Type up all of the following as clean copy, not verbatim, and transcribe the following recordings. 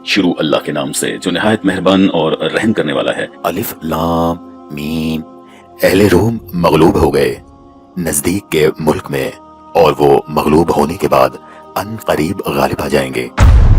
شروع اللہ کے نام سے جو نہایت مہربان اور رحم کرنے والا ہے۔ الف لام میم۔ اہل روم مغلوب ہو گئے نزدیک کے ملک میں، اور وہ مغلوب ہونے کے بعد ان قریب غالب آ جائیں گے۔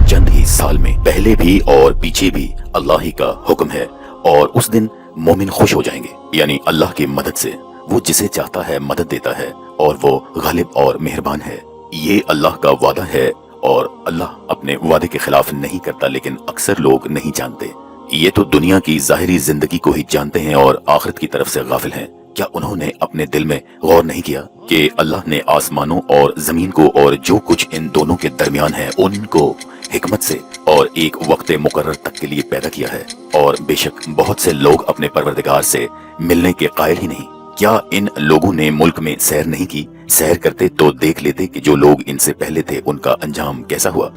چند ہی سال میں پہلے بھی اور پیچھے بھی اللہ ہی کا حکم ہے، اور اس دن مومن خوش ہو جائیں گے، یعنی اللہ کی مدد سے۔ وہ جسے چاہتا ہے مدد دیتا ہے، اور وہ غالب اور مہربان ہے۔ یہ اللہ کا وعدہ ہے، اور اللہ اپنے وعدے کے خلاف نہیں کرتا، لیکن اکثر لوگ نہیں جانتے۔ یہ تو دنیا کی ظاہری زندگی کو ہی جانتے ہیں اور آخرت کی طرف سے غافل ہیں۔ کیا انہوں نے اپنے دل میں غور نہیں کیا کہ اللہ نے آسمانوں اور زمین کو اور جو کچھ ان دونوں کے درمیان ہے ان کو حکمت سے اور ایک وقت مقرر تک کے لیے پیدا کیا ہے؟ اور بے شک بہت سے لوگ اپنے پروردگار سے ملنے کے قائل ہی نہیں۔ کیا ان لوگوں نے ملک میں سیر نہیں کی؟ سیر کرتے تو دیکھ لیتے کہ جو لوگ ان سے پہلے تھے ان کا انجام کیسا ہوا۔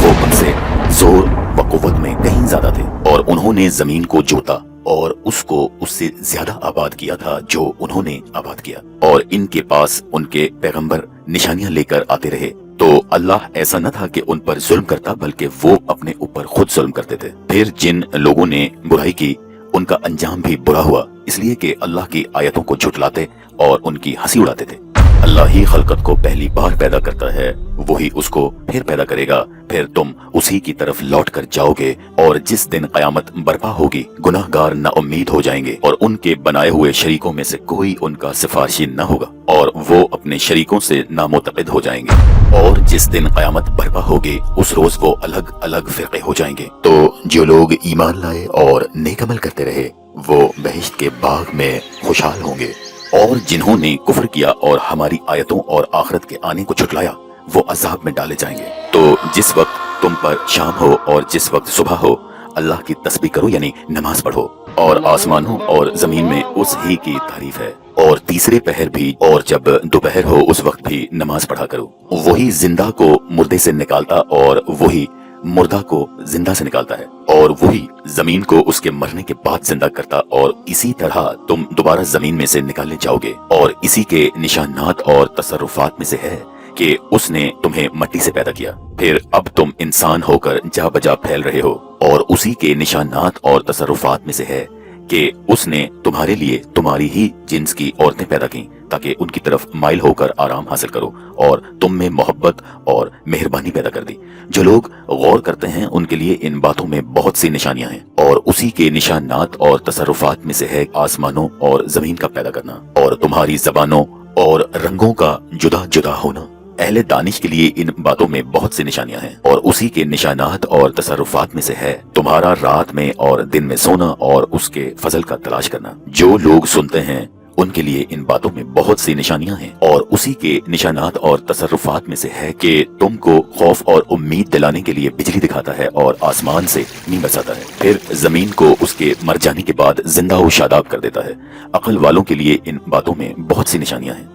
وہ ان سے زور و قوت میں کہیں زیادہ تھے، اور انہوں نے زمین کو جوتا اور اس کو اس سے زیادہ آباد کیا تھا جو انہوں نے آباد کیا، اور ان کے پاس ان کے پیغمبر نشانیاں لے کر آتے رہے۔ تو اللہ ایسا نہ تھا کہ ان پر ظلم کرتا، بلکہ وہ اپنے اوپر خود ظلم کرتے تھے۔ پھر جن لوگوں نے برائی کی ان کا انجام بھی برا ہوا، اس لیے کہ اللہ کی آیتوں کو جھٹلاتے اور ان کی ہنسی اڑاتے تھے۔ اللہ ہی خلقت کو پہلی بار پیدا کرتا ہے، وہی اس کو پھر پیدا کرے گا، پھر تم اسی کی طرف لوٹ کر جاؤ گے۔ اور جس دن قیامت برپا ہوگی، گناہ گار نا امید ہو جائیں گے، اور ان کے بنائے ہوئے شریکوں میں سے کوئی ان کا سفارشی نہ ہوگا، اور وہ اپنے شریکوں سے نامعتقد ہو جائیں گے۔ اور جس دن قیامت برپا ہوگی، اس روز وہ الگ الگ فرقے ہو جائیں گے۔ تو جو لوگ ایمان لائے اور نیک عمل کرتے رہے، وہ بہشت کے باغ میں خوشحال ہوں گے، اور جنہوں نے کفر کیا اور ہماری آیتوں اور آخرت کے آنے کو جھٹلایا، وہ عذاب میں ڈالے جائیں گے۔ تو جس وقت تم پر شام ہو اور جس وقت صبح ہو، اللہ کی تسبیح کرو، یعنی نماز پڑھو، اور آسمانوں اور زمین میں اس ہی کی تعریف ہے۔ اور تیسرے پہر بھی اور جب دوپہر ہو اس وقت بھی نماز پڑھا کرو۔ وہی زندہ کو مردے سے نکالتا اور وہی مردہ کو زندہ سے نکالتا ہے، اور وہی زمین کو اس کے مرنے کے بعد زندہ کرتا، اور اسی طرح تم دوبارہ زمین میں سے نکالے جاؤ گے۔ اور اسی کے نشانات اور تصرفات میں سے ہے کہ اس نے تمہیں مٹی سے پیدا کیا، پھر اب تم انسان ہو کر جا بجا پھیل رہے ہو۔ اور اسی کے نشانات اور تصرفات میں سے ہے کہ اس نے تمہارے لیے تمہاری ہی جنس کی عورتیں پیدا کی تاکہ ان کی طرف مائل ہو کر آرام حاصل کرو، اور تم میں محبت اور مہربانی پیدا کر دی۔ جو لوگ غور کرتے ہیں ان کے لیے ان باتوں میں بہت سی نشانیاں ہیں، اور اسی کے نشانات اور تصرفات میں سے ہے آسمانوں اور زمین کا پیدا کرنا، اور تمہاری زبانوں اور رنگوں کا جدا جدا ہونا۔ اہل دانش کے لیے ان باتوں میں بہت سی نشانیاں ہیں، اور اسی کے نشانات اور تصرفات میں سے ہے تمہارا رات میں اور دن میں سونا اور اس کے فضل کا تلاش کرنا۔ جو لوگ سنتے ہیں ان کے لیے ان باتوں میں بہت سی نشانیاں ہیں، اور اسی کے نشانات اور تصرفات میں سے ہے کہ تم کو خوف اور امید دلانے کے لیے بجلی دکھاتا ہے اور آسمان سے نیم برساتا ہے، پھر زمین کو اس کے مر جانے کے بعد زندہ و شاداب کر دیتا ہے۔ عقل والوں کے لیے ان باتوں میں بہت سی نشانیاں ہیں۔